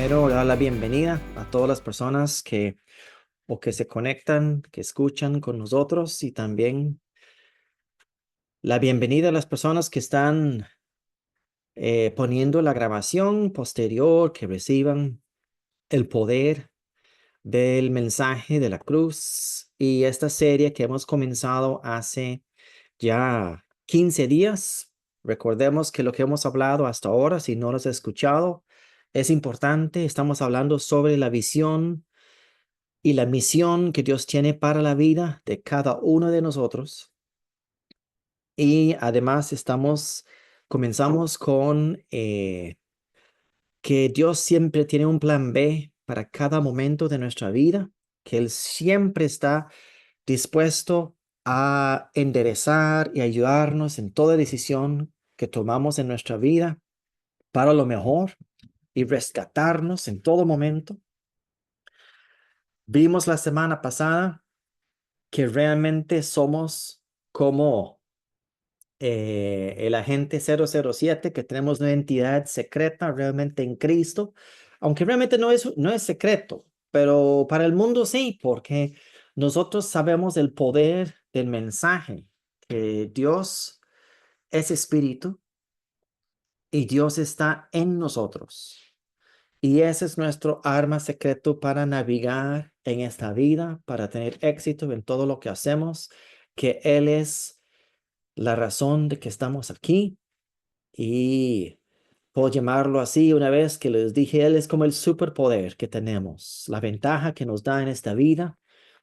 Primero, dar la bienvenida a todas las personas que se conectan, que escuchan con nosotros y también la bienvenida a las personas que están poniendo la grabación posterior, que reciban el poder del mensaje de la cruz y esta serie que hemos comenzado hace ya 15 días. Recordemos que lo que hemos hablado hasta ahora, si no lo has escuchado, es importante. Estamos hablando sobre la visión y la misión que Dios tiene para la vida de cada uno de nosotros. Y además comenzamos con que Dios siempre tiene un plan B para cada momento de nuestra vida, que Él siempre está dispuesto a enderezar y ayudarnos en toda decisión que tomamos en nuestra vida para lo mejor y rescatarnos en todo momento. Vimos la semana pasada que realmente somos como el agente 007, que tenemos una entidad secreta realmente en Cristo, aunque realmente no es secreto, pero para el mundo sí, porque nosotros sabemos el poder del mensaje, que Dios es espíritu y Dios está en nosotros. Y ese es nuestro arma secreto para navegar en esta vida, para tener éxito en todo lo que hacemos, que Él es la razón de que estamos aquí. Y puedo llamarlo así una vez que les dije, Él es como el superpoder que tenemos, la ventaja que nos da en esta vida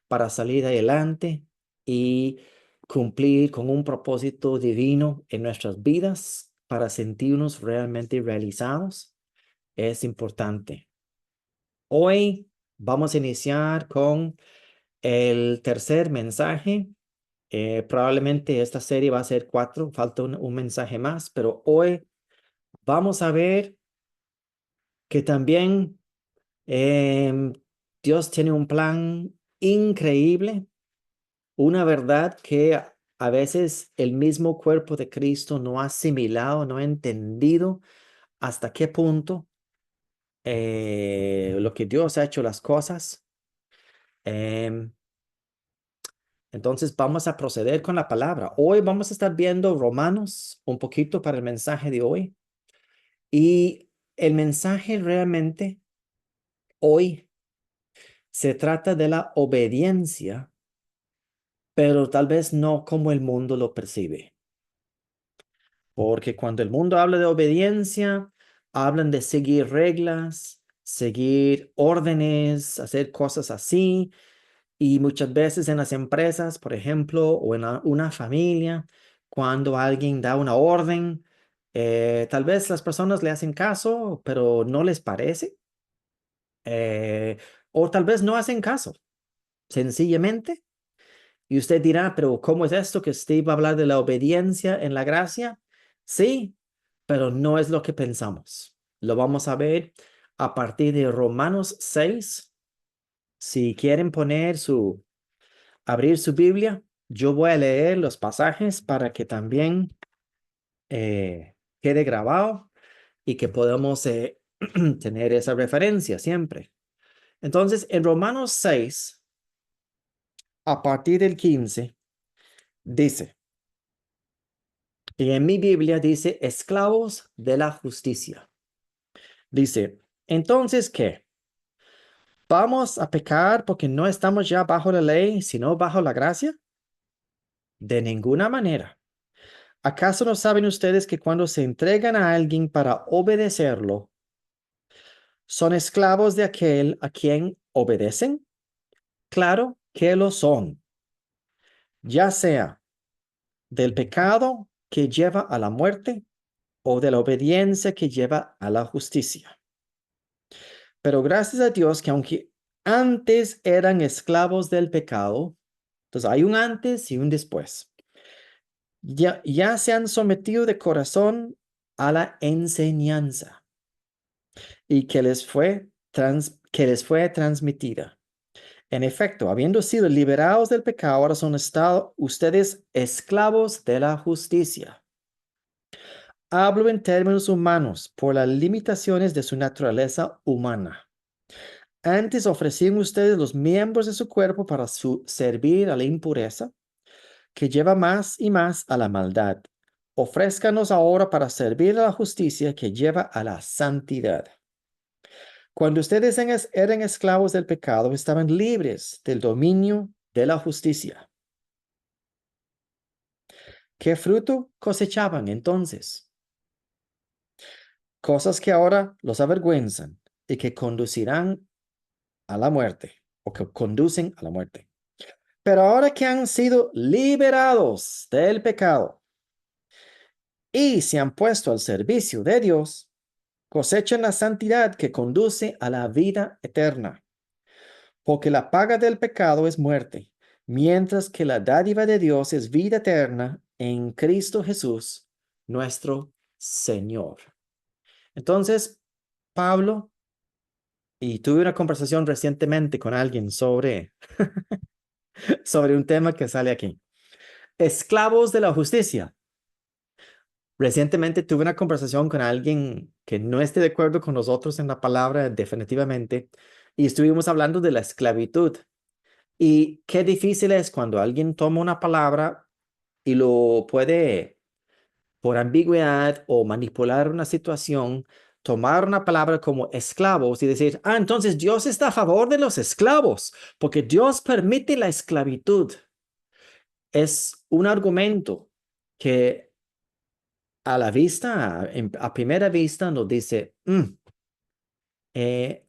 para salir adelante y cumplir con un propósito divino en nuestras vidas, para sentirnos realmente realizados. Es importante. Hoy vamos a iniciar con el tercer mensaje. Probablemente esta serie va a ser 4, falta un mensaje más, pero hoy vamos a ver que también em, Dios tiene un plan increíble, una verdad que a veces el mismo cuerpo de Cristo no ha asimilado, no ha entendido hasta qué punto lo que Dios ha hecho las cosas. Em, entonces vamos a proceder con la palabra. Hoy vamos a estar viendo Romanos un poquito para el mensaje de hoy. Y el mensaje realmente hoy se trata de la obediencia, pero tal vez no como el mundo lo percibe. Porque cuando el mundo habla de obediencia, hablan de seguir reglas, seguir órdenes, hacer cosas así. Y muchas veces en las empresas, por ejemplo, o en una familia, cuando alguien da una orden, tal vez las personas le hacen caso, pero no les parece. eh, o tal vez no hacen caso, sencillamente. Y usted dirá, pero ¿cómo es esto que Steve va a hablar de la obediencia en la gracia? Sí, pero no es lo que pensamos. Lo vamos a ver a partir de Romanos 6. Si quieren abrir su Biblia, yo voy a leer los pasajes para que también quede grabado y que podamos tener esa referencia siempre. Entonces, en Romanos 6, a partir del 15, dice, y en mi Biblia dice, esclavos de la justicia. Dice, entonces, ¿qué? ¿Vamos a pecar porque no estamos ya bajo la ley, sino bajo la gracia? De ninguna manera. ¿Acaso no saben ustedes que cuando se entregan a alguien para obedecerlo, son esclavos de aquel a quien obedecen? Claro que lo son, ya sea del pecado que lleva a la muerte o de la obediencia que lleva a la justicia. Pero gracias a Dios que aunque antes eran esclavos del pecado, entonces hay un antes y un después, ya se han sometido de corazón a la enseñanza y que les fue transmitida. En efecto, habiendo sido liberados del pecado, ahora son ustedes esclavos de la justicia. Hablo en términos humanos por las limitaciones de su naturaleza humana. Antes ofrecían ustedes los miembros de su cuerpo para servir a la impureza, que lleva más y más a la maldad. Ofrézcanos ahora para servir a la justicia, que lleva a la santidad. Cuando ustedes eran esclavos del pecado, estaban libres del dominio de la justicia. ¿Qué fruto cosechaban entonces? Cosas que ahora los avergüenzan y que conducirán a la muerte, o que conducen a la muerte. Pero ahora que han sido liberados del pecado y se han puesto al servicio de Dios, cosechan la santidad que conduce a la vida eterna. Porque la paga del pecado es muerte, mientras que la dádiva de Dios es vida eterna en Cristo Jesús, nuestro Señor. Entonces, Pablo, y tuve una conversación recientemente con alguien sobre un tema que sale aquí. Esclavos de la justicia. Recientemente tuve una conversación con alguien que no esté de acuerdo con nosotros en la palabra definitivamente, y estuvimos hablando de la esclavitud. Y qué difícil es cuando alguien toma una palabra y lo puede, por ambigüedad o manipular una situación, tomar una palabra como esclavos y decir, entonces Dios está a favor de los esclavos, porque Dios permite la esclavitud. Es un argumento que a la vista, a primera vista, nos dice,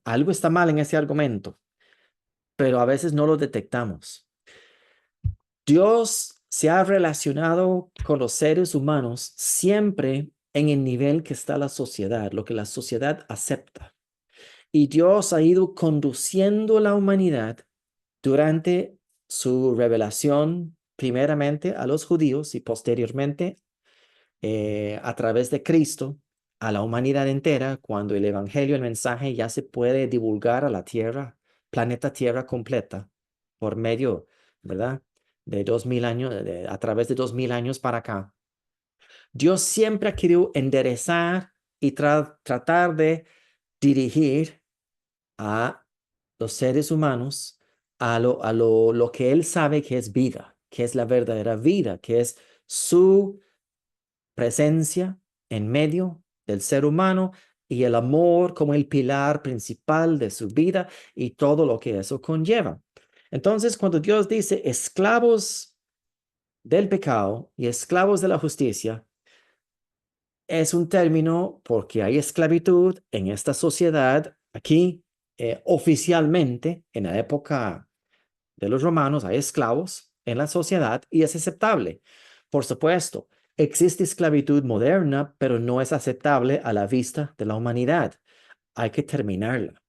algo está mal en ese argumento, pero a veces no lo detectamos. Dios se ha relacionado con los seres humanos siempre en el nivel que está la sociedad, lo que la sociedad acepta. Y Dios ha ido conduciendo la humanidad durante su revelación, primeramente a los judíos y posteriormente a través de Cristo a la humanidad entera, cuando el evangelio, el mensaje ya se puede divulgar a la tierra, planeta Tierra completa, por medio, ¿verdad? De 2000 años, a través de 2000 años para acá. Dios siempre ha querido enderezar y tratar de dirigir a los seres humanos lo que Él sabe que es vida, que es la verdadera vida, que es su presencia en medio del ser humano y el amor como el pilar principal de su vida y todo lo que eso conlleva. Entonces, cuando Dios dice esclavos del pecado y esclavos de la justicia, es un término porque hay esclavitud en esta sociedad aquí, oficialmente en la época de los romanos hay esclavos en la sociedad y es aceptable. Por supuesto, existe esclavitud moderna, pero no es aceptable a la vista de la humanidad. Hay que terminarla.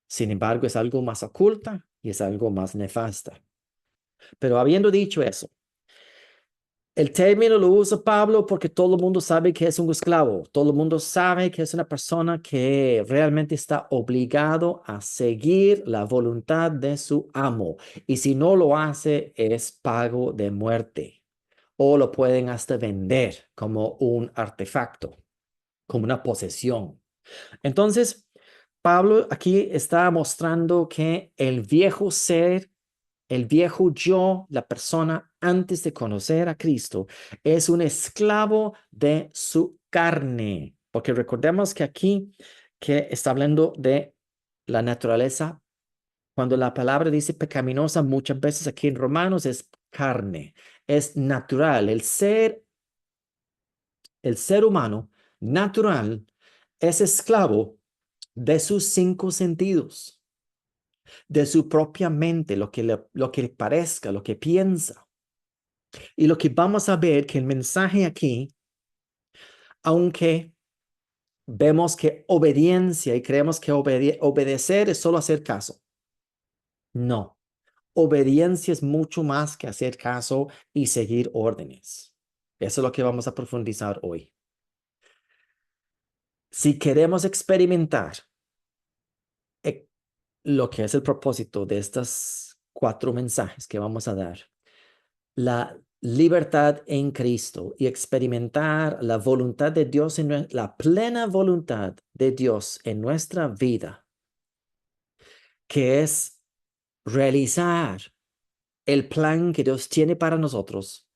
Sin embargo, es algo más oculta y es algo más nefasta. Pero habiendo dicho eso, el término lo usa Pablo porque todo el mundo sabe que es un esclavo. Todo el mundo sabe que es una persona que realmente está obligado a seguir la voluntad de su amo. Y si no lo hace, es pago de muerte. O lo pueden hasta vender como un artefacto, como una posesión. Entonces, Pablo aquí está mostrando que el viejo ser, el viejo yo, la persona antes de conocer a Cristo, es un esclavo de su carne. Porque recordemos que aquí que está hablando de la naturaleza. Cuando la palabra dice pecaminosa, muchas veces aquí en Romanos es carne, es natural. El ser humano natural es esclavo de sus cinco sentidos, de su propia mente, lo que le parezca, lo que piensa. Y lo que vamos a ver que el mensaje aquí, aunque vemos que obediencia y creemos que obedecer es solo hacer caso, no, obediencia es mucho más que hacer caso y seguir órdenes. Eso es lo que vamos a profundizar hoy. Si queremos experimentar eh, lo que es el propósito de estos 4 mensajes que vamos a dar, la, libertad en Cristo y experimentar la voluntad de Dios, la plena voluntad de Dios en nuestra vida, que es realizar el plan que Dios tiene para nosotros,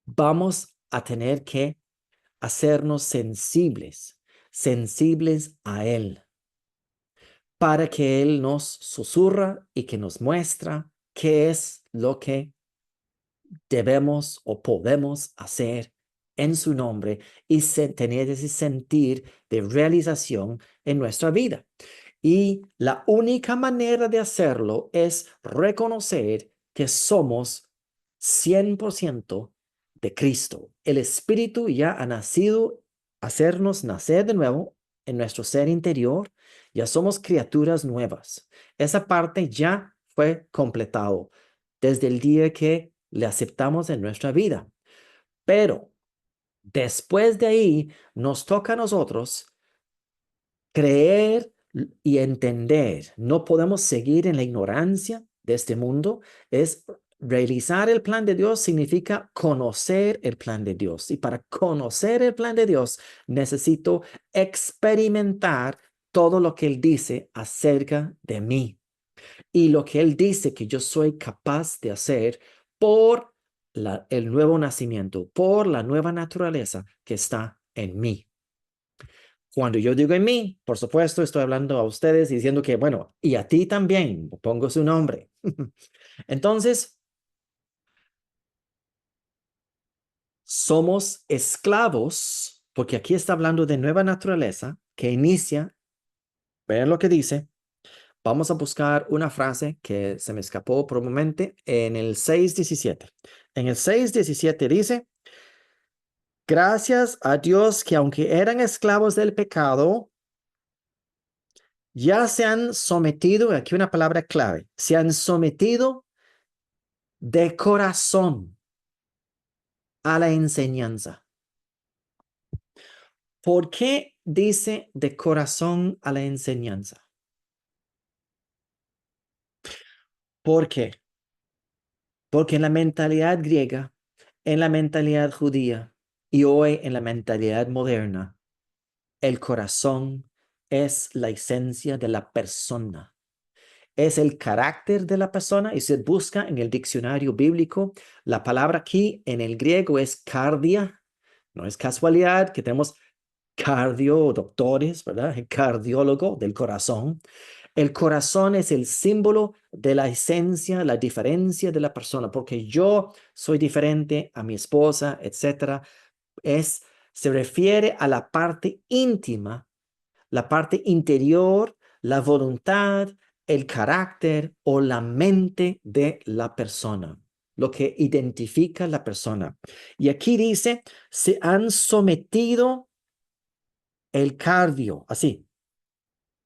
vamos a tener que hacernos sensibles a Él, para que Él nos susurra y que nos muestra qué es lo que debemos o podemos hacer en su nombre y tener ese sentir de realización en nuestra vida. Y la única manera de hacerlo es reconocer que somos 100% de Cristo. El Espíritu ya ha nacido, hacernos nacer de nuevo en nuestro ser interior. Ya somos criaturas nuevas. Esa parte ya fue completado desde el día que le aceptamos en nuestra vida. Pero después de ahí nos toca a nosotros creer y entender. No podemos seguir en la ignorancia de este mundo. Es realizar el plan de Dios significa conocer el plan de Dios. Y para conocer el plan de Dios necesito experimentar todo lo que Él dice acerca de mí y lo que Él dice que yo soy capaz de hacer por el nuevo nacimiento, por la nueva naturaleza que está en mí. Cuando yo digo en mí, por supuesto, estoy hablando a ustedes diciendo que, bueno, y a ti también, pongo su nombre. Entonces, somos esclavos, porque aquí está hablando de nueva naturaleza que inicia, vean lo que dice. Vamos a buscar una frase que se me escapó por un momento en el 6:17. En el 6:17 dice, gracias a Dios que aunque eran esclavos del pecado, ya se han sometido, aquí una palabra clave, se han sometido de corazón a la enseñanza. ¿Por qué dice de corazón a la enseñanza? ¿Por qué? Porque en la mentalidad griega, en la mentalidad judía y hoy en la mentalidad moderna, el corazón es la esencia de la persona. Es el carácter de la persona y se busca en el diccionario bíblico. La palabra aquí en el griego es cardia. No es casualidad que tenemos cardio, doctores, ¿verdad? El cardiólogo del corazón. El corazón es el símbolo de la esencia, la diferencia de la persona, porque yo soy diferente a mi esposa, etcétera. Se refiere a la parte íntima, la parte interior, la voluntad, el carácter o la mente de la persona, lo que identifica a la persona. Y aquí dice, se han sometido el cardio, así,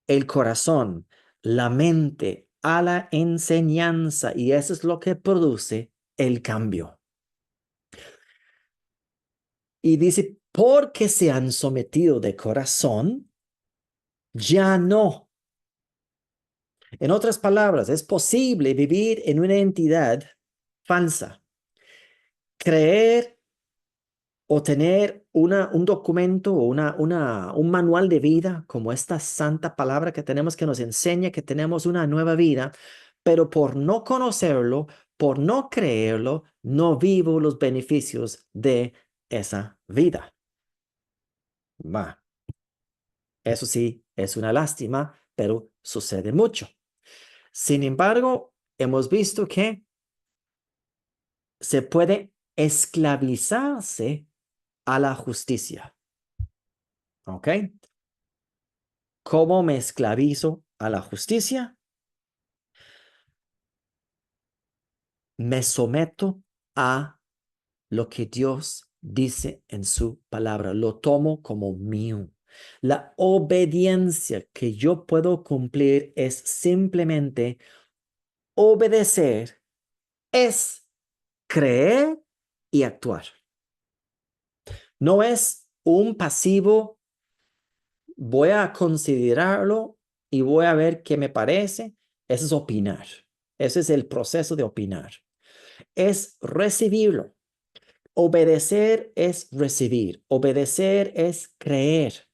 el corazón, la mente a la enseñanza y eso es lo que produce el cambio. Y dice, porque se han sometido de corazón, ya no. En otras palabras, es posible vivir en una entidad falsa, creer o tener un documento o un manual de vida como esta santa palabra que tenemos que nos enseña que tenemos una nueva vida, pero por no conocerlo, por no creerlo, no vivo los beneficios de esa vida. Va, eso sí, es una lástima, pero sucede mucho. Sin embargo, hemos visto que se puede esclavizarse a la justicia. ¿Ok? ¿Cómo me esclavizo a la justicia? Me someto a lo que Dios dice en su palabra. Lo tomo como mío. La obediencia que yo puedo cumplir es simplemente obedecer, es creer y actuar. No es un pasivo, voy a considerarlo y voy a ver qué me parece. Eso es opinar. Ese es el proceso de opinar. es recibirlo. Obedecer es recibir. Obedecer es creer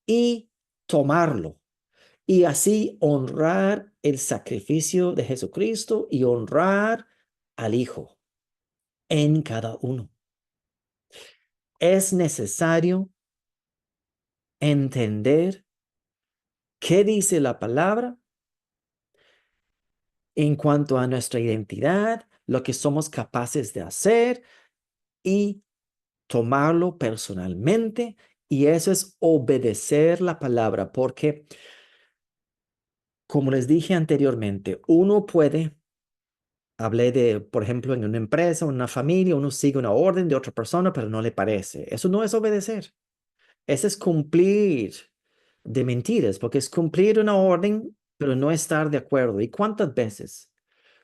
y tomarlo. Y así honrar el sacrificio de Jesucristo y honrar al Hijo en cada uno. Es necesario entender qué dice la palabra en cuanto a nuestra identidad, lo que somos capaces de hacer y tomarlo personalmente. Y eso es obedecer la palabra, porque, como les dije anteriormente, uno puede, hablé de, por ejemplo, en una empresa, en una familia, uno sigue una orden de otra persona, pero no le parece. Eso no es obedecer. Eso es cumplir de mentiras, porque es cumplir una orden, pero no estar de acuerdo. ¿Y cuántas veces?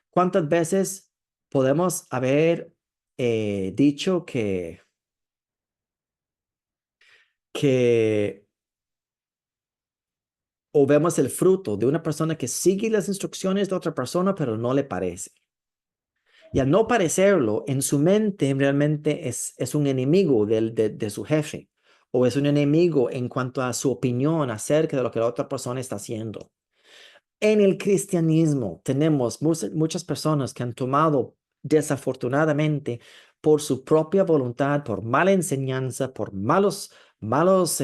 ¿Cuántas veces podemos haber dicho que o vemos el fruto de una persona que sigue las instrucciones de otra persona, pero no le parece? Y al no parecerlo, en su mente realmente es un enemigo de su jefe o es un enemigo en cuanto a su opinión acerca de lo que la otra persona está haciendo. En el cristianismo tenemos muchas personas que han tomado desafortunadamente por su propia voluntad, por mala enseñanza, por malos maestros,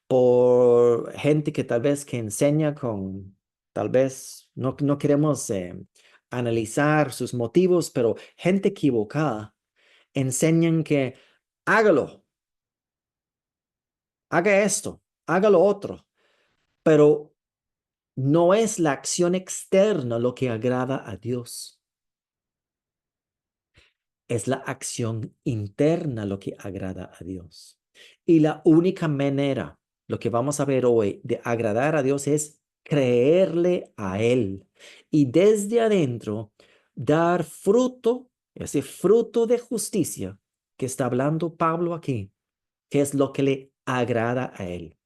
por gente que tal vez que enseña con, tal vez no queremos analizar sus motivos, pero gente equivocada enseñan que hágalo, haga esto, haga lo otro, pero no es la acción externa lo que agrada a Dios, es la acción interna lo que agrada a Dios. Y la única manera, lo que vamos a ver hoy, de agradar a Dios es creerle a Él. Y desde adentro, dar fruto, ese fruto de justicia que está hablando Pablo aquí, que es lo que le agrada a Él,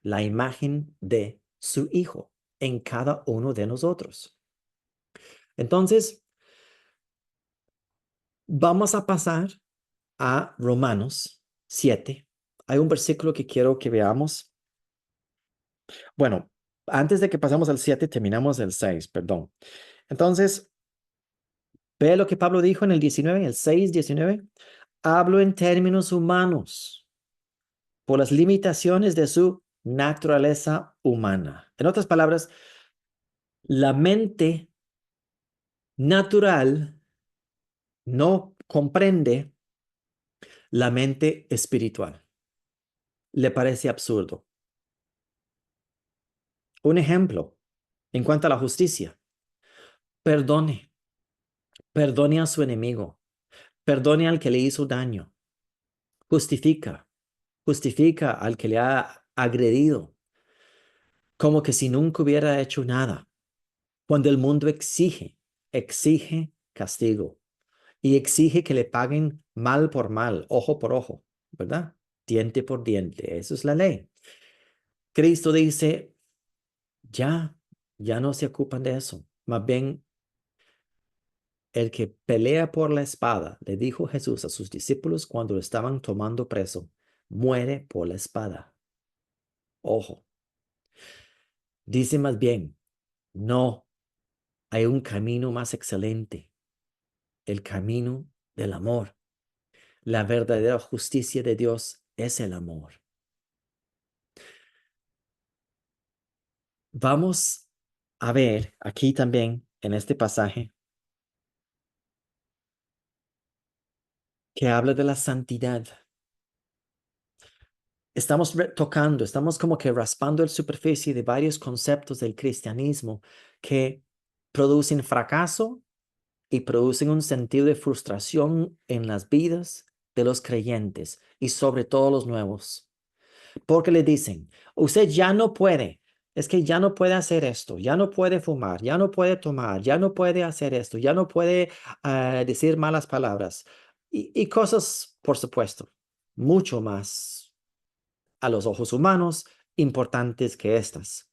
la imagen de su Hijo en cada uno de nosotros. Entonces, vamos a pasar a Romanos 7. Hay un versículo que quiero que veamos. Bueno, antes de que pasemos al 7, terminamos el 6, perdón. Entonces, ve lo que Pablo dijo en el 19, el 6:19. Hablo en términos humanos por las limitaciones de su naturaleza humana. En otras palabras, la mente natural no comprende la mente espiritual. Le parece absurdo. Un ejemplo en cuanto a la justicia. Perdone, perdone a su enemigo, perdone al que le hizo daño, justifica, justifica al que le ha agredido, como que si nunca hubiera hecho nada. Cuando el mundo exige castigo y exige que le paguen mal por mal, ojo por ojo, ¿verdad? Diente por diente, eso es la ley. Cristo dice, ya, ya no se ocupan de eso. Más bien, el que pelea por la espada, le dijo Jesús a sus discípulos cuando lo estaban tomando preso, muere por la espada. Ojo, dice más bien, no, hay un camino más excelente, el camino del amor. La verdadera justicia de Dios es el amor. Vamos a ver aquí también en este pasaje que habla de la santidad. Estamos tocando, estamos como que raspando el superficie de varios conceptos del cristianismo que producen fracaso y producen un sentido de frustración en las vidas de los creyentes y sobre todo los nuevos. Porque le dicen, usted ya no puede, es que ya no puede hacer esto, ya no puede fumar, ya no puede tomar, ya no puede hacer esto, ya no puede decir malas palabras y cosas, por supuesto, mucho más a los ojos humanos importantes que estas.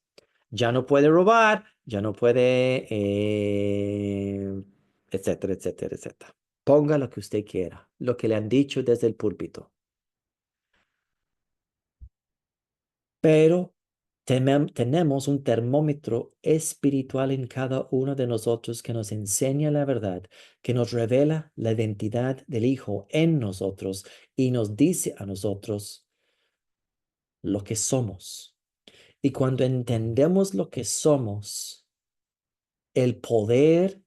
Ya no puede robar, ya no puede etcétera, etcétera, etcétera. Ponga lo que usted quiera, lo que le han dicho desde el púlpito. Pero tenemos un termómetro espiritual en cada uno de nosotros que nos enseña la verdad, que nos revela la identidad del Hijo en nosotros y nos dice a nosotros lo que somos. Y cuando entendemos lo que somos, el poder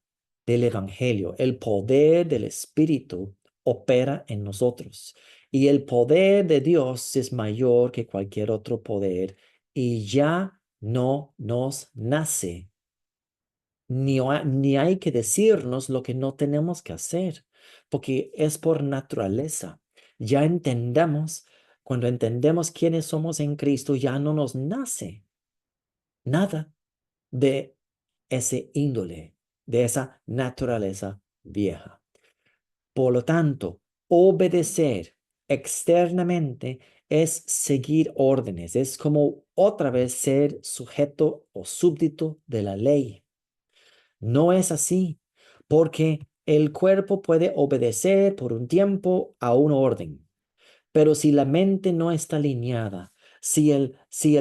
del Evangelio, el poder del Espíritu opera en nosotros. Y el poder de Dios es mayor que cualquier otro poder y ya no nos nace, ni hay que decirnos lo que no tenemos que hacer, porque es por naturaleza. Ya entendamos, cuando entendemos quiénes somos en Cristo, ya no nos nace nada de ese índole, de esa naturaleza vieja. Por lo tanto, obedecer externamente es seguir órdenes, es como otra vez ser sujeto o súbdito de la ley. No es así, porque el cuerpo puede obedecer por un tiempo a un orden, pero si la mente no está alineada, si el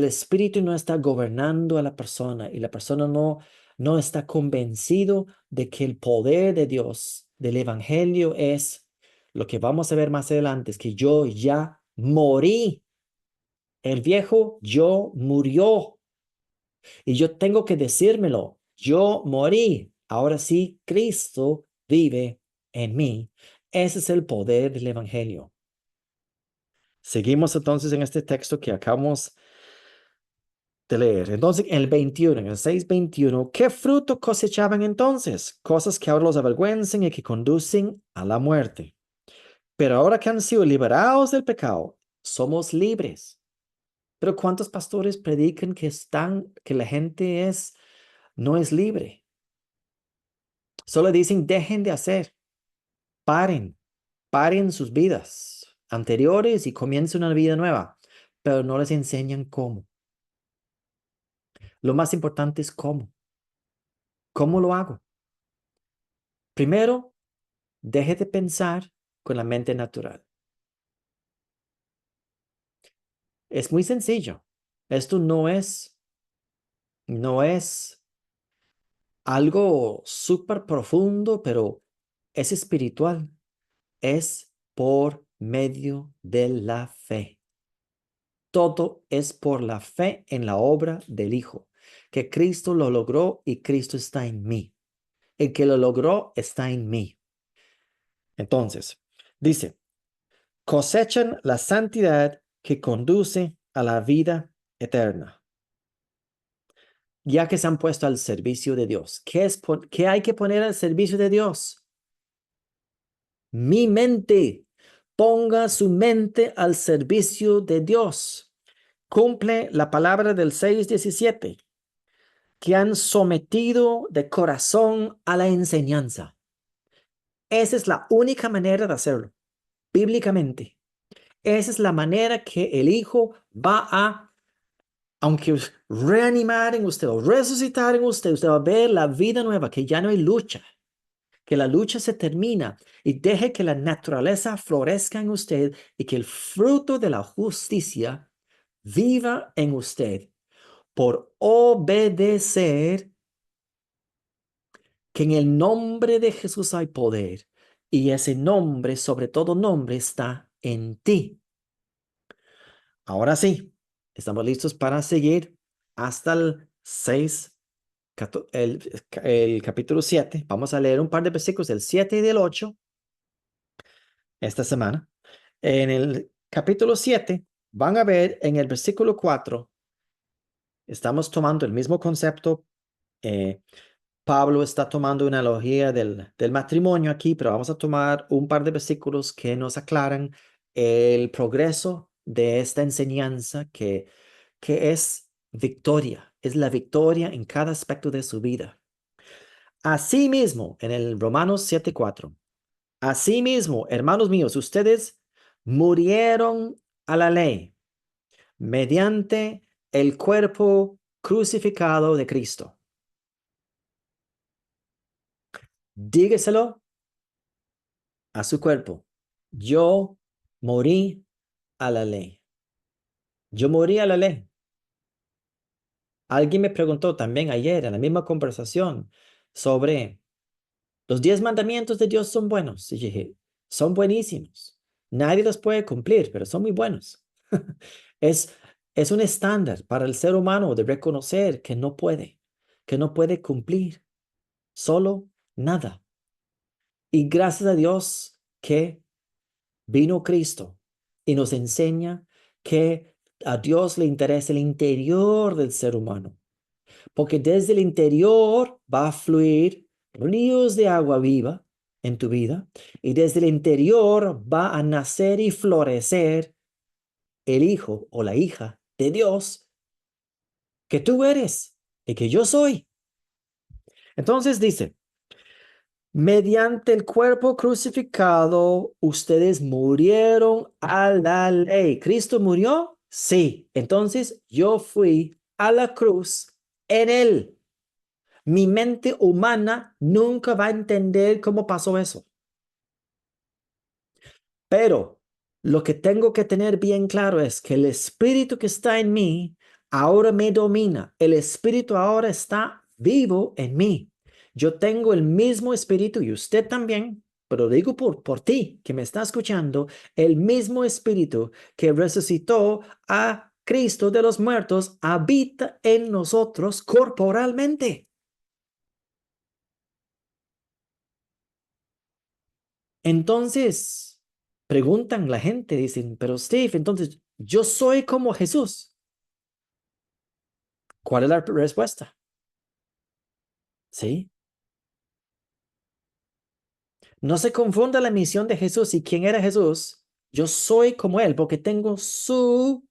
espíritu no está gobernando a la persona y la persona no está convencido de que el poder de Dios, del evangelio es lo que vamos a ver más adelante, es que yo ya morí. El viejo yo murió y yo tengo que decírmelo. Yo morí. Ahora sí, Cristo vive en mí. Ese es el poder del evangelio. Seguimos entonces en este texto que acabamos de leer. Entonces, en el 21, en el 6:21, ¿qué fruto cosechaban entonces? Cosas que ahora los avergüencen y que conducen a la muerte. Pero ahora que han sido liberados del pecado, somos libres. Pero ¿cuántos pastores predican que la gente no es libre? Solo dicen, dejen de hacer, paren, paren sus vidas anteriores y comiencen una vida nueva, pero no les enseñan cómo. Lo más importante es cómo. ¿Cómo lo hago? Primero, deje de pensar con la mente natural. Es muy sencillo. Esto no es algo súper profundo, pero es espiritual. Es por medio de la fe. Todo es por la fe en la obra del Hijo, que Cristo lo logró y Cristo está en mí. El que lo logró está en mí. Entonces, dice, cosechan la santidad que conduce a la vida eterna, ya que se han puesto al servicio de Dios. ¿Qué hay que poner al servicio de Dios? Mi mente. Ponga su mente al servicio de Dios. Cumple la palabra del 6:17, que han sometido de corazón a la enseñanza. Esa es la única manera de hacerlo, bíblicamente. Esa es la manera que el Hijo va aunque reanimar en usted o resucitar en usted, usted va a ver la vida nueva, que ya no hay lucha, que la lucha se termina y deje que la naturaleza florezca en usted y que el fruto de la justicia viva en usted por obedecer, que en el nombre de Jesús hay poder y ese nombre, sobre todo nombre, está en ti. Ahora sí, estamos listos para seguir hasta el 6, el capítulo 7. Vamos a leer un par de versículos del 7 y del 8 esta semana. En el capítulo 7, van a ver en el versículo 4, estamos tomando el mismo concepto. eh, Pablo está tomando una analogía del matrimonio aquí, pero vamos a tomar un par de versículos que nos aclaran el progreso de esta enseñanza que es victoria, es la victoria en cada aspecto de su vida. Asimismo, en el Romanos 7:4, asimismo, hermanos míos, ustedes murieron a la ley mediante el cuerpo crucificado de Cristo. Dígaselo a su cuerpo. Yo morí a la ley. Yo morí a la ley. Alguien me preguntó también ayer en la misma conversación sobre los 10 mandamientos de Dios son buenos. Y dije, son buenísimos. Nadie los puede cumplir, pero son muy buenos. Es, es un estándar para el ser humano de reconocer que no puede cumplir solo nada. Y gracias a Dios que vino Cristo y nos enseña que a Dios le interesa el interior del ser humano, porque desde el interior va a fluir ríos de agua viva en tu vida y desde el interior va a nacer y florecer el hijo o la hija de Dios que tú eres y que yo soy. Entonces dice, mediante el cuerpo crucificado, ustedes murieron a la ley. ¿Cristo murió? Sí. Entonces yo fui a la cruz en él. Mi mente humana nunca va a entender cómo pasó eso. Pero lo que tengo que tener bien claro es que el espíritu que está en mí ahora me domina. El espíritu ahora está vivo en mí. Yo tengo el mismo espíritu y usted también, pero digo por ti que me está escuchando, el mismo espíritu que resucitó a Cristo de los muertos habita en nosotros corporalmente. Entonces, preguntan la gente, dicen, pero Steve, entonces yo soy como Jesús. ¿Cuál es la respuesta? Sí. No se confunda la misión de Jesús y quién era Jesús. Yo soy como Él porque tengo su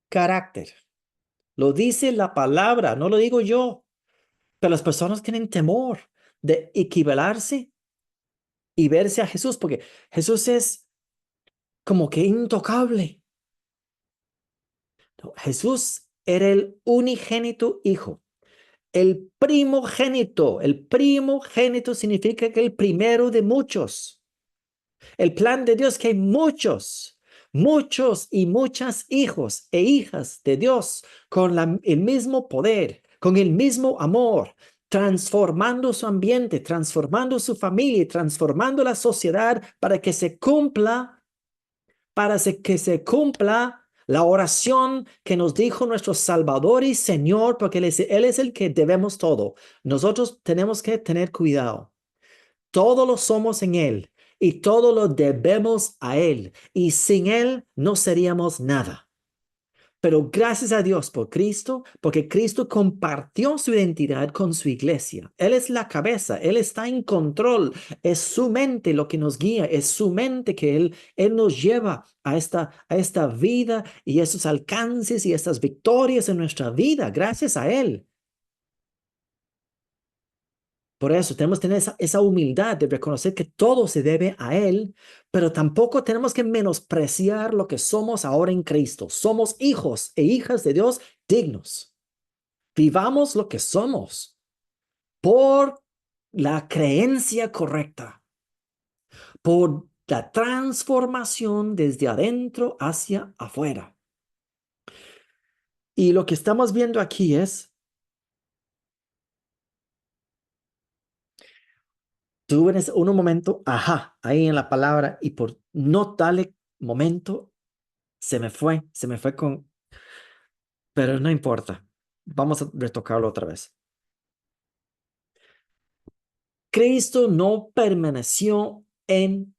carácter. Lo dice la palabra, no lo digo yo. Pero las personas tienen temor de equivalarse y verse a Jesús porque Jesús es como que intocable. No, Jesús era el unigénito Hijo. El primogénito significa que el primero de muchos. El plan de Dios que hay muchos y muchas hijos e hijas de Dios con el mismo poder, con el mismo amor, transformando su ambiente, transformando su familia, transformando la sociedad que se cumpla la oración que nos dijo nuestro Salvador y Señor, porque Él es el que debemos todo. Nosotros tenemos que tener cuidado. Todo lo somos en Él y todo lo debemos a Él. Y sin Él no seríamos nada. Pero gracias a Dios por Cristo, porque Cristo compartió su identidad con su iglesia. Él es la cabeza, Él está en control. Es su mente lo que nos guía, es su mente que Él nos lleva a esta vida y esos alcances y estas victorias en nuestra vida, gracias a Él. Por eso tenemos que tener esa humildad de reconocer que todo se debe a Él, pero tampoco tenemos que menospreciar lo que somos ahora en Cristo. Somos hijos e hijas de Dios dignos. Vivamos lo que somos por la creencia correcta, por la transformación desde adentro hacia afuera. Y lo que estamos viendo aquí es, tuve en un momento, ajá, ahí en la palabra, y por no darle momento, se me fue pero no importa. Vamos a retocarlo otra vez. Cristo no permaneció en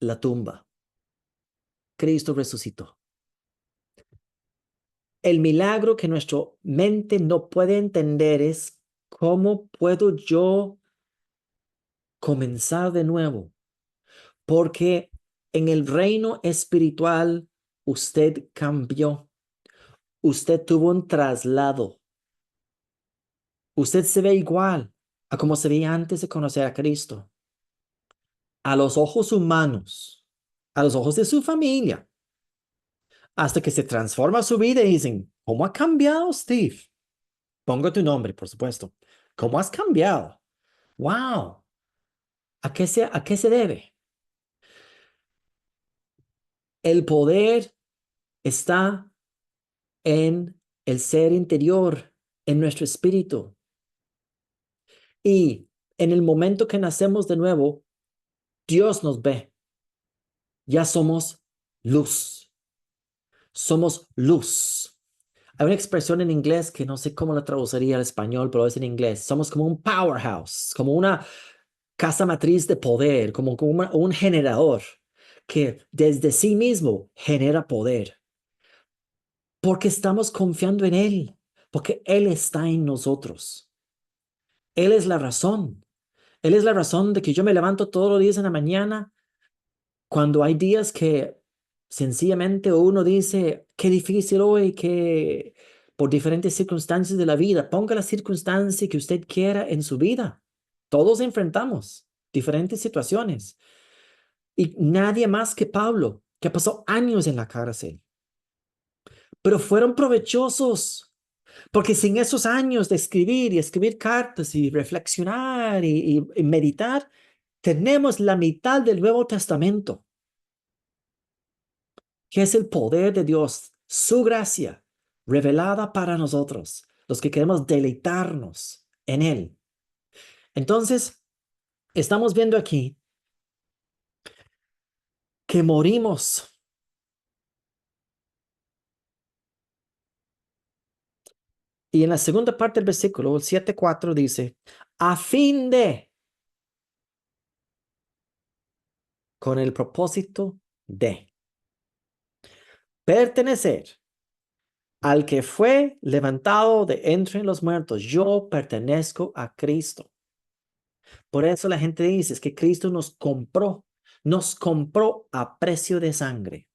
la tumba. Cristo resucitó. El milagro que nuestra mente no puede entender es cómo puedo yo comenzar de nuevo. Porque en el reino espiritual usted cambió. Usted tuvo un traslado. Usted se ve igual a como se veía antes de conocer a Cristo. A los ojos humanos, a los ojos de su familia, hasta que se transforma su vida y dicen, ¿cómo ha cambiado, Steve? Pongo tu nombre, por supuesto. ¿Cómo has cambiado? ¡Wow! A qué se debe? El poder está en el ser interior, en nuestro espíritu. Y en el momento que nacemos de nuevo, Dios nos ve. Ya somos luz. Somos luz. Hay una expresión en inglés que no sé cómo la traduciría al español, pero es en inglés. Somos como un powerhouse, como una casa matriz de poder, como un generador que desde sí mismo genera poder, porque estamos confiando en Él, porque Él está en nosotros. Él es la razón. Él es la razón de que yo me levanto todos los días en la mañana cuando hay días que sencillamente uno dice, qué difícil hoy, que por diferentes circunstancias de la vida, ponga la circunstancia que usted quiera en su vida. Todos enfrentamos diferentes situaciones y nadie más que Pablo, que pasó años en la cárcel, pero fueron provechosos. Porque sin esos años de escribir y escribir cartas y reflexionar y meditar, tenemos la mitad del Nuevo Testamento, que es el poder de Dios, su gracia revelada para nosotros, los que queremos deleitarnos en Él. Entonces, estamos viendo aquí que morimos. Y en la segunda parte del versículo, el 7:4 dice, a fin de, con el propósito de pertenecer al que fue levantado de entre los muertos. Yo pertenezco a Cristo. Por eso la gente dice es que Cristo nos compró a precio de sangre.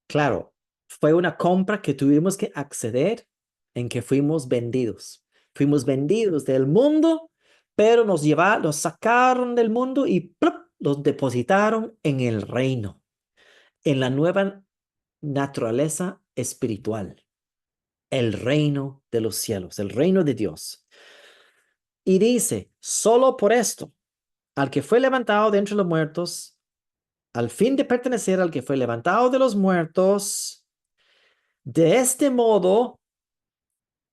Claro, fue una compra que tuvimos que acceder en que fuimos vendidos. Fuimos vendidos del mundo, pero nos sacaron del mundo y ¡plup! Los depositaron en el reino, en la nueva naturaleza espiritual, el reino de los cielos, el reino de Dios. Y dice, solo por esto, al que fue levantado de entre los muertos, al fin de pertenecer al que fue levantado de los muertos, de este modo,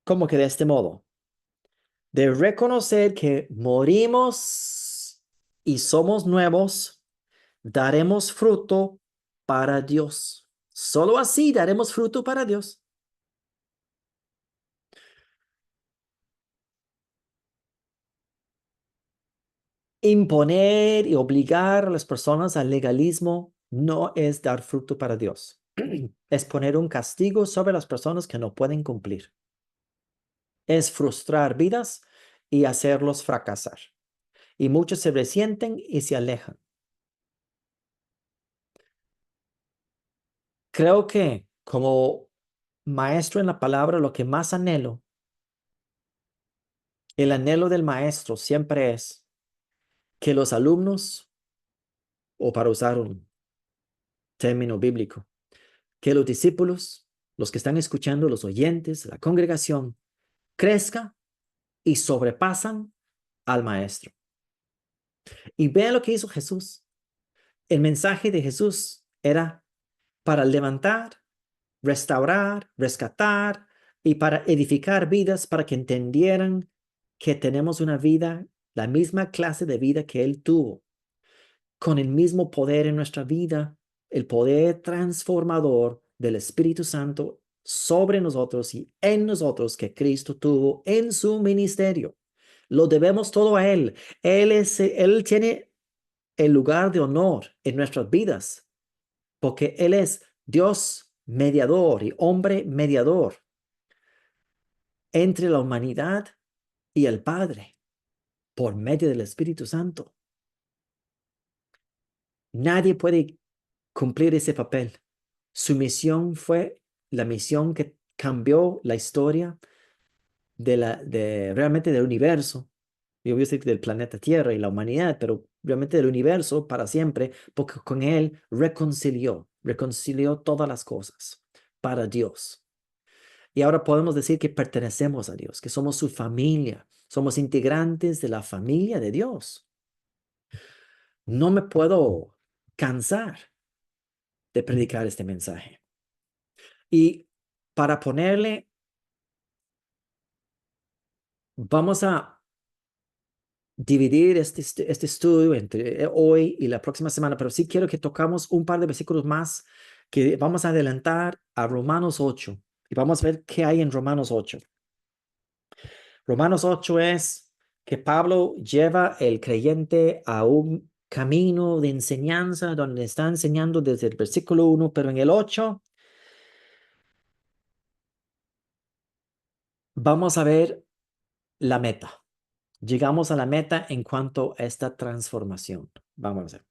¿cómo que de este modo? De reconocer que morimos y somos nuevos, daremos fruto para Dios. Solo así daremos fruto para Dios. Imponer y obligar a las personas al legalismo no es dar fruto para Dios. Es poner un castigo sobre las personas que no pueden cumplir. Es frustrar vidas y hacerlos fracasar. Y muchos se resienten y se alejan. Creo que como maestro en la palabra, lo que más anhelo, el anhelo del maestro siempre es que los alumnos, o para usar un término bíblico, que los discípulos, los que están escuchando, los oyentes, la congregación, crezca y sobrepasan al maestro. Y vean lo que hizo Jesús. El mensaje de Jesús era para levantar, restaurar, rescatar y para edificar vidas para que entendieran que tenemos una vida, la misma clase de vida que Él tuvo, con el mismo poder en nuestra vida, el poder transformador del Espíritu Santo sobre nosotros y en nosotros que Cristo tuvo en su ministerio. Lo debemos todo a Él. Él tiene el lugar de honor en nuestras vidas, porque Él es Dios mediador y hombre mediador entre la humanidad y el Padre por medio del Espíritu Santo. Nadie puede cumplir ese papel. Su misión fue la misión que cambió la historia de realmente del universo. Yo voy a decir del planeta Tierra y la humanidad, pero realmente del universo para siempre, porque con él reconcilió todas las cosas para Dios. Y ahora podemos decir que pertenecemos a Dios, que somos su familia, Somos integrantes de la familia de Dios. No me puedo cansar de predicar este mensaje. Y para ponerle, vamos a dividir este estudio entre hoy y la próxima semana, pero sí quiero que tocamos un par de versículos más que vamos a adelantar a Romanos 8 y vamos a ver qué hay en Romanos 8. Romanos 8 es que Pablo lleva el creyente a un camino de enseñanza donde está enseñando desde el versículo 1, pero en el 8 vamos a ver la meta. Llegamos a la meta en cuanto a esta transformación. Vamos a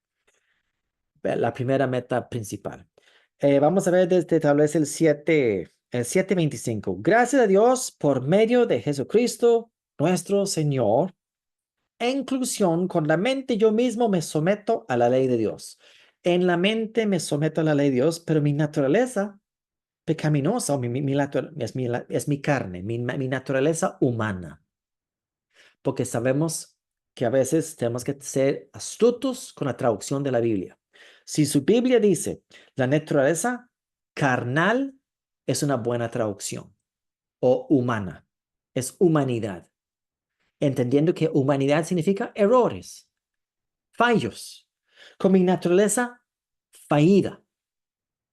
ver la primera meta principal. Vamos a ver desde tal vez el 7:25. Gracias a Dios por medio de Jesucristo, nuestro Señor. En inclusión, con la mente yo mismo me someto a la ley de Dios. En la mente me someto a la ley de Dios, pero mi naturaleza pecaminosa, o es mi carne, mi naturaleza humana. Porque sabemos que a veces tenemos que ser astutos con la traducción de la Biblia. Si su Biblia dice la naturaleza carnal, es una buena traducción, o humana, es humanidad, entendiendo que humanidad significa errores, fallos, con mi naturaleza fallida,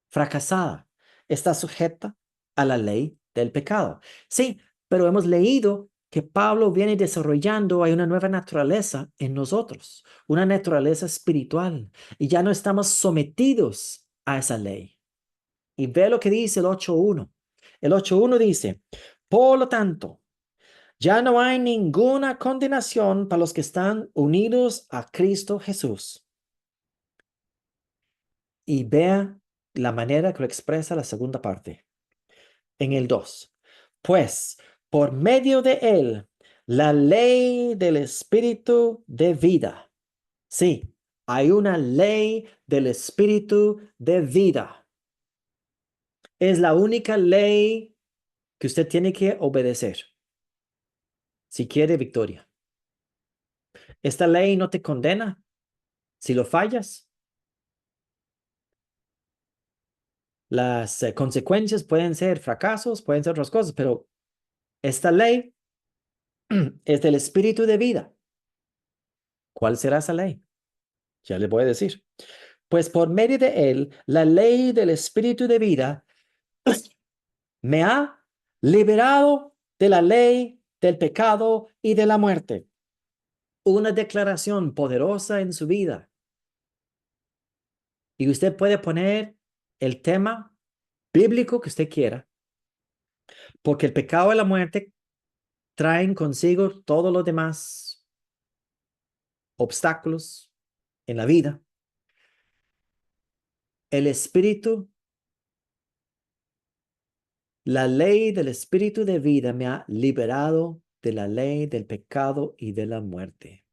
fracasada, está sujeta a la ley del pecado. Sí, pero hemos leído que Pablo viene desarrollando, hay una nueva naturaleza en nosotros, una naturaleza espiritual, y ya no estamos sometidos a esa ley. Y ve lo que dice el 8.1. El 8.1 dice, por lo tanto, ya no hay ninguna condenación para los que están unidos a Cristo Jesús. Y vea la manera que lo expresa la segunda parte. En el 2. Pues por medio de él, la ley del Espíritu de vida. Sí, hay una ley del Espíritu de vida. Es la única ley que usted tiene que obedecer si quiere victoria. Esta ley no te condena si lo fallas. Las consecuencias pueden ser fracasos, pueden ser otras cosas, pero esta ley es del Espíritu de vida. ¿Cuál será esa ley? Ya le voy a decir. Pues por medio de él, la ley del Espíritu de vida me ha liberado de la ley del pecado y de la muerte. Una declaración poderosa en su vida. Y usted puede poner el tema bíblico que usted quiera, porque el pecado y la muerte traen consigo todos los demás obstáculos en la vida. El Espíritu, la ley del Espíritu de vida me ha liberado de la ley del pecado y de la muerte.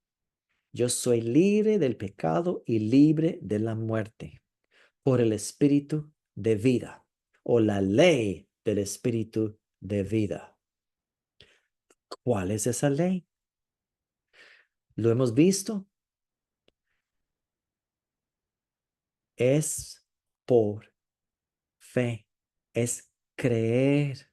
Yo soy libre del pecado y libre de la muerte por el Espíritu de vida o la ley del Espíritu de vida. ¿Cuál es esa ley? Lo hemos visto. Es por fe, es creer.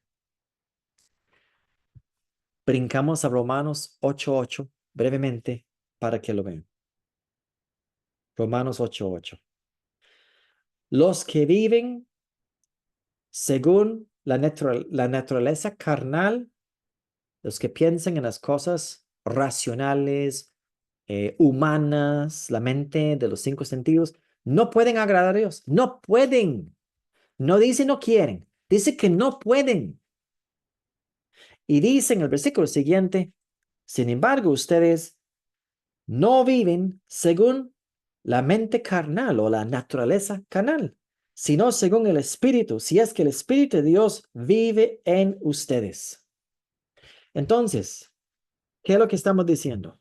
Brincamos a Romanos 8:8 brevemente para que lo vean. Romanos 8:8. Los que viven según la naturaleza carnal, los que piensan en las cosas racionales, humanas, la mente de los cinco sentidos, no pueden agradar a Dios. No pueden. No dice no quieren, dice que no pueden. Y dice en el versículo siguiente, sin embargo, ustedes no viven según la mente carnal o la naturaleza carnal, sino según el Espíritu, si es que el Espíritu de Dios vive en ustedes. Entonces, ¿qué es lo que estamos diciendo?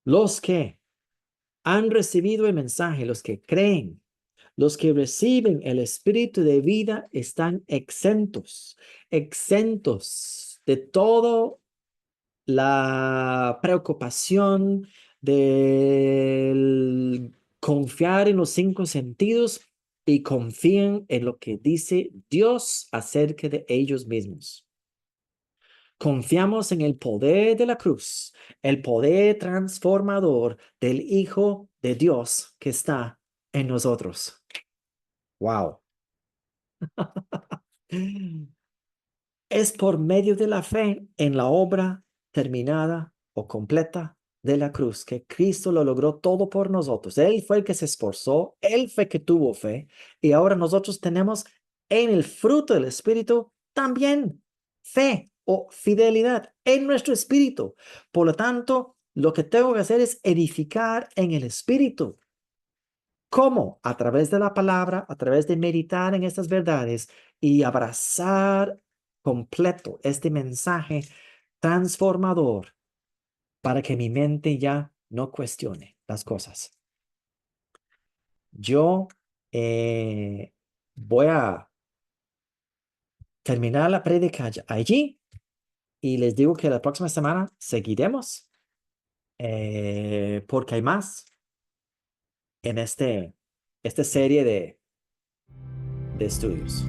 Los que han recibido el mensaje, los que creen, los que reciben el Espíritu de vida están exentos de todo la preocupación del confiar en los cinco sentidos y confíen en lo que dice Dios acerca de ellos mismos. Confiamos en el poder de la cruz, el poder transformador del Hijo de Dios que está en nosotros. Wow. Es por medio de la fe en la obra terminada o completa de la cruz que Cristo lo logró todo por nosotros. Él fue el que se esforzó, Él fue el que tuvo fe y ahora nosotros tenemos en el fruto del Espíritu también fe o fidelidad en nuestro espíritu. Por lo tanto, lo que tengo que hacer es edificar en el Espíritu. ¿Cómo? A través de la palabra, a través de meditar en estas verdades y abrazar completo este mensaje transformador para que mi mente ya no cuestione las cosas. Yo voy a terminar la prédica allí y les digo que la próxima semana seguiremos porque hay más en esta serie de estudios.